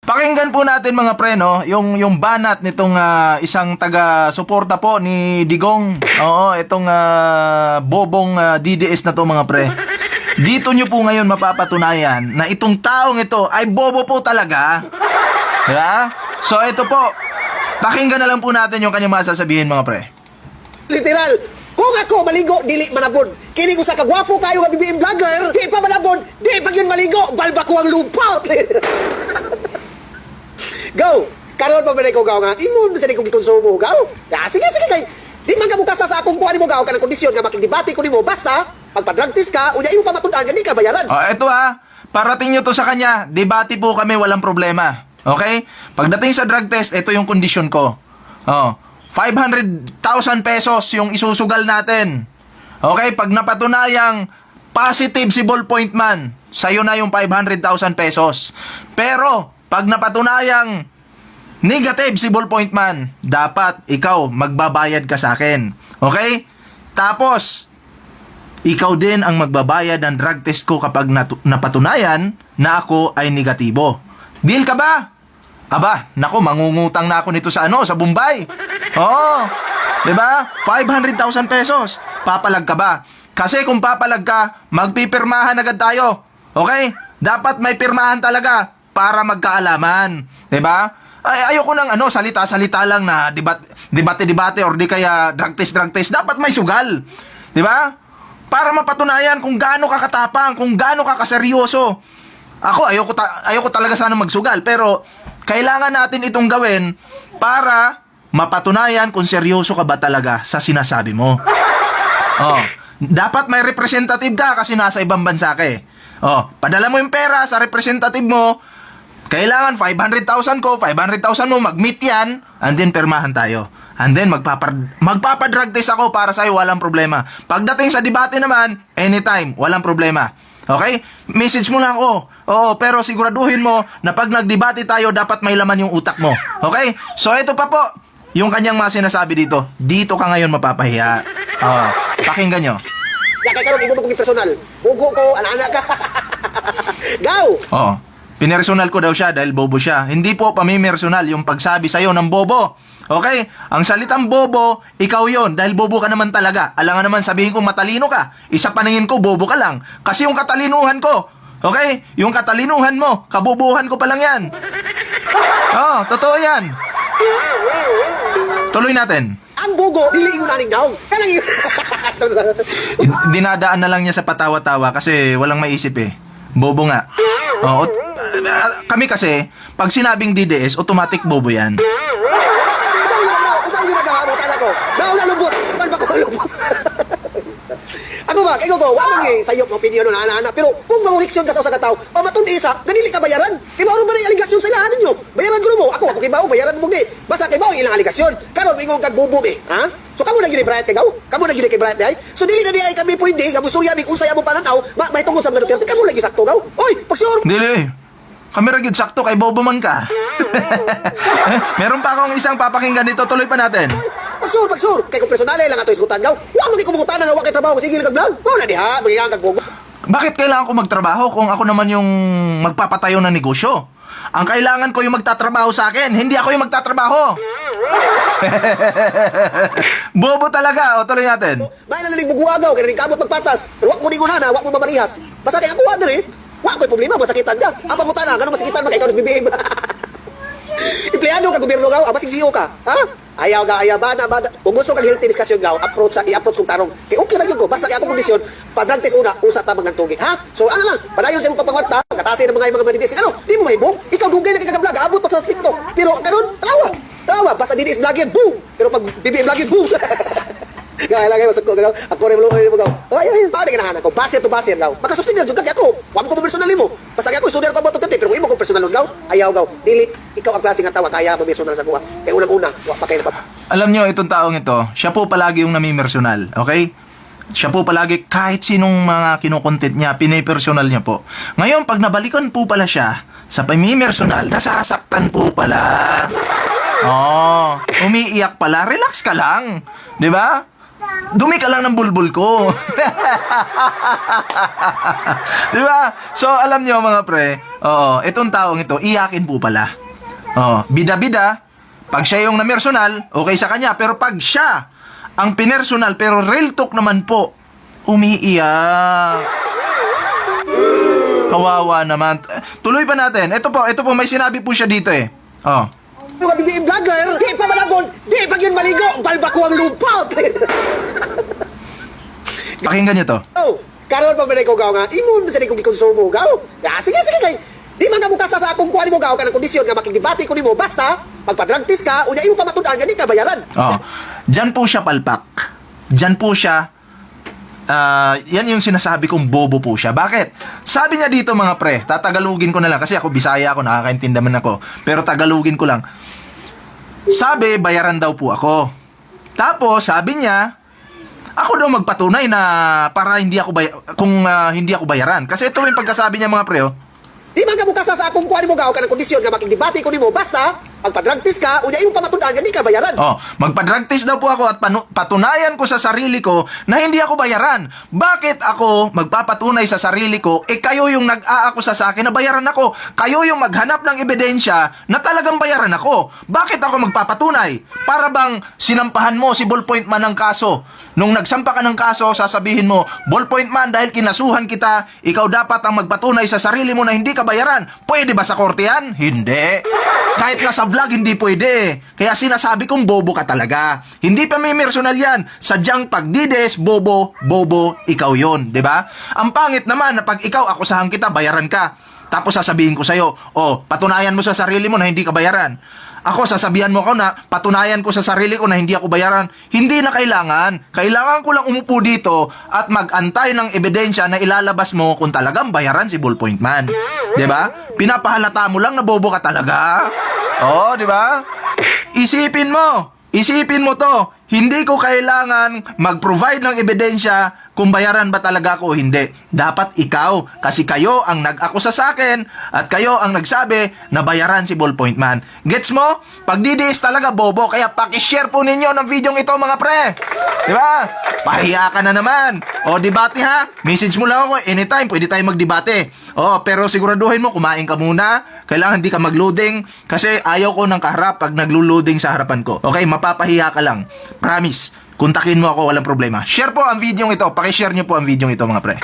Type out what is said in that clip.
Pakinggan po natin mga pre, no, yung banat nitong isang taga-suporta po ni Digong. Oo, itong bobong DDS na to mga pre. Dito nyo po ngayon mapapatunayan na itong taong ito ay bobo po talaga. Diba? So ito po, pakinggan na lang po natin yung kanyang masasabihin mga pre. Literal, kung ako maligo, dili manabod. Kini ko sa kagwapo kayo nga BBM vlogger, di pa manabod, di pa yun maligo, balba ko ang lupa. Go! Karon pa ba ko gaw nga, imun sa ko gikonsumo gaw. Sige kay. Di man ka mukasa sa akong kuha nimo gaw kanang kondisyon nga makigdebate ko nimo basta pagpa-drug test ka, unya imo pa matud-an di ka bayaran. Ito parating nyo to sa kanya. Debate po kami, walang problema. Okay? Pagdating sa drug test, ito yung kondisyon ko. 500,000 pesos yung isusugal natin. Okay? Pag napatunayang positive si Ballpoint Man, sa'yo na yung 500,000 pesos. Pero, pag napatunayang negative si Ballpoint Man, dapat ikaw magbabayad ka sa akin. Okay? Tapos, ikaw din ang magbabayad ng drug test ko kapag napatunayan na ako ay negatibo. Deal ka ba? Aba, naku, mangungutang na ako nito sa sa Bombay. Oo. 'Di ba? 500,000 pesos. Papalag ka ba? Kasi kung papalag ka, magpipirmahan agad tayo. Okay? Dapat may pirmahan talaga para magkaalaman, 'di ba? Ay ayoko nang salita-salita lang na debate or di kaya drug test. Dapat may sugal. 'Di ba? Para mapatunayan kung gaano ka katapang, kung gaano ka kaseryoso. Ako ayoko talaga sana magsugal, pero kailangan natin itong gawin para mapatunayan kung seryoso ka ba talaga sa sinasabi mo. Dapat may representative ka kasi nasa ibang bansa ka eh. Padala mo yung pera sa representative mo. Kailangan 500,000 ko, 500,000 mo, mag-meet yan, and then permahan tayo. And then magpapadrug test ako para sa'yo, walang problema. Pagdating sa debate naman, anytime, walang problema. Okay? Message mo lang ako. Oo, pero siguraduhin mo na pag nagdebate tayo, dapat may laman yung utak mo. Okay? So ito pa po, yung kanyang mga sinasabi dito. Dito ka ngayon mapapahiya. Pakinggan nyo. Kaya karon ibo ko personal. Bugo ko, anak ka. Go! Pinersonal ko daw siya dahil bobo siya. Hindi po pamimersonal yung pagsabi sa'yo ng bobo. Okay? Ang salitang bobo, ikaw yon dahil bobo ka naman talaga. Alangan naman sabihin ko matalino ka. Isa paningin ko, bobo ka lang. Kasi yung katalinuhan ko, okay? Yung katalinuhan mo, kabobohan ko pa lang yan. Totoo yan. Tuloy natin. Ang bugo, dili ko naning daw. Dinadaan na lang niya sa patawa-tawa kasi walang maisip eh. Bobo nga. Kami kasi, pag sinabing DDS, automatic bobo yan. Usang ginagawa talaga ko. Nauna lubot. Balba ko lubot. Ako ba, kay Gogo, wala nga sayop ng opinion na ana-ana. Pero kung manguliksyon ka sa usang katao, pamatundi isa, ganili ka bayaran. Kaya mauro ba na yung aligasyon sa ilahan ninyo? Bayaran ko mo. Ako kay Bao, bayaran mo gi. Basta kay Bao, ilang aligasyon. Karon ingong kagbubo eh. Ha? So kamo na gini Bright kay Gaw? Kamo na gini kay Bright ay? So dili na di ay kami pwede, kamo storya mig unsay among pananaw, may tungod sa mga Duterte. Kamo lagi sakto Gaw. Oy, pagsure. Dili. Kami ra gyud sakto kay bobo man ka. Meron pa akong isang papakinggan dito, tuloy pa natin. Pagsur. Kay kung personale lang ato isgutan Gaw. Wa mo gi kumutan nga wa kay trabaho, sige lang kag vlog. Wala diha, magigang kag bogo. Bakit kailangan ko magtrabaho kung ako naman yung magpapatayo ng negosyo? Ang kailangan ko yung magtatrabaho sa akin, hindi ako yung magtatrabaho. Bobo talaga. Tuloy natin. Bayan na naling buguagaw, kaya naling kamot magpatas. Pero wak mo ni na, wak mo mamarihas. Basta kaya ako diri, wak ko'y problema, masakitan ka. Ang pangutana, gano'ng masakitan ba, kaya ikaw nagbibihim. Empleyado ka, gobyerno gaw, basig CEO ka. Ha? Ayaw ba na. Kung gusto kang healthy discussion gaw, i-approach kong tarong. Kaya okay lang yun ko, basta kaya akong kondisyon, pag-drug test una, usa tamang ng tugi. Ha? So ano lang, padayon sa mong papangwata, katasin ng mga manidis. Ano? Di mo mahibong? Ikaw dugay na kagablag, abot pa sa TikTok. Pero karon, tawa, basta didis vlogger, boom! Pero pag BBM vlogger, boom! Kaya lang kayo, masag ko, ako rin mo gaw. Ay, paano ka nahanan ko? Baser to baser gaw. Makasustin na, juga kaya ako. Huwag mo ko personal mo. Basta kaya ako, estudyar ko about pero kung imo ko personal gaw, ayaw gaw. Dili, ikaw ang klase nga tawa, kaya mamersonal sa kuha. Kaya unang-una, wak pa kayo na pa. Alam nyo, itong taong ito, siya po palagi yung namimersonal, okay? Siya po palagi, kahit sinong mga kinukontent niya, pinipersonal niya po. Ngayon, pag nabalikan po pala siya sa pamimersonal, nasasaktan po pala. Umiiyak pala, relax ka lang. 'Di ba? dumi ka lang ng bulbul ko. Di ba? So, alam nyo mga pre, itong taong ito, iyakin po pala. Bida-bida, pag siya yung namersonal, okay sa kanya. Pero pag siya ang pinersonal, pero real talk naman po, umiiyak. Kawawa naman. Tuloy pa natin. Ito po, may sinabi po siya dito eh. Yung BBM vlogger, di pa malabon, di pag yun maligo, balba ko ang lupa. Pakinggan nyo to. Karoon pa ba ko gaw nga, imun sa kong ikonsumo gaw. Sige, kay. Di man ka mukasa sa akong kuha mo gaw ka ng kondisyon nga makikibati ko nimo basta magpa-drug test ka, unya imo pa matud-an gani ka bayaran. Diyan po siya palpak. Diyan po siya yan yung sinasabi kong bobo po siya. Bakit? Sabi niya dito mga pre, tatagalugin ko na lang kasi ako Bisaya ako, nakakaintindi man ako. Pero tagalugin ko lang. Sabi, bayaran daw po ako. Tapos, sabi niya, ako daw magpatunay na para hindi ako hindi ako bayaran. Kasi ito yung pagkasabi niya mga pre, Di man ka mukasa sa akong kuha mo gaw ka ng kondisyon nga makikibati ko nimo basta magpa-drug test ka, unya imo pa matud-an gani ka bayaran. Magpa-drug test daw po ako at patunayan ko sa sarili ko na hindi ako bayaran. Bakit ako magpapatunay sa sarili ko? Kayo yung nag-aakusa sa akin na bayaran ako. Kayo yung maghanap ng ebidensya na talagang bayaran ako. Bakit ako magpapatunay? Para bang sinampahan mo si Ballpoint Man ng kaso? Nung nagsampa ka ng kaso, sasabihin mo, Ballpoint Man, dahil kinasuhan kita, ikaw dapat ang magpatunay sa sarili mo na hindi ka bayaran. Pwede ba sa korte yan? Hindi. Kahit nga sa vlog, hindi pwede. Kaya sinasabi kong bobo ka talaga. Hindi pa may personal yan. Sadyang pagdides, bobo, ikaw yon, di ba? Ang pangit naman na pag ikaw akusahan kita, bayaran ka. Tapos sasabihin ko sa'yo, patunayan mo sa sarili mo na hindi ka bayaran. Ako, sasabihan mo ako na patunayan ko sa sarili ko na hindi ako bayaran. Hindi na kailangan. Kailangan ko lang umupo dito at mag-antay ng ebidensya na ilalabas mo kung talagang bayaran si Ballpoint Man. Diba? Pinapahalata mo lang na bobo ka talaga. Diba? Isipin mo to. Hindi ko kailangan mag-provide ng ebidensya kung bayaran ba talaga ako o hindi. Dapat ikaw, kasi kayo ang nag-akusa sa akin at kayo ang nagsabi na bayaran si Ballpoint Man. Gets mo? Pagdidiis talaga bobo, kaya pakishare po ninyo ng video ito mga pre. Diba? Pahiya ka na naman. Debate ha? Message mo lang ako anytime, pwede tayo magdebate. Pero siguraduhin mo, kumain ka muna. Kailangan hindi ka mag-loading kasi ayaw ko ng kaharap pag naglo-loading sa harapan ko. Okay, mapapahiya ka lang. Promise. Kontakin mo ako, walang problema. Share po ang video ito. Pakishare nyo po ang video ito mga pre.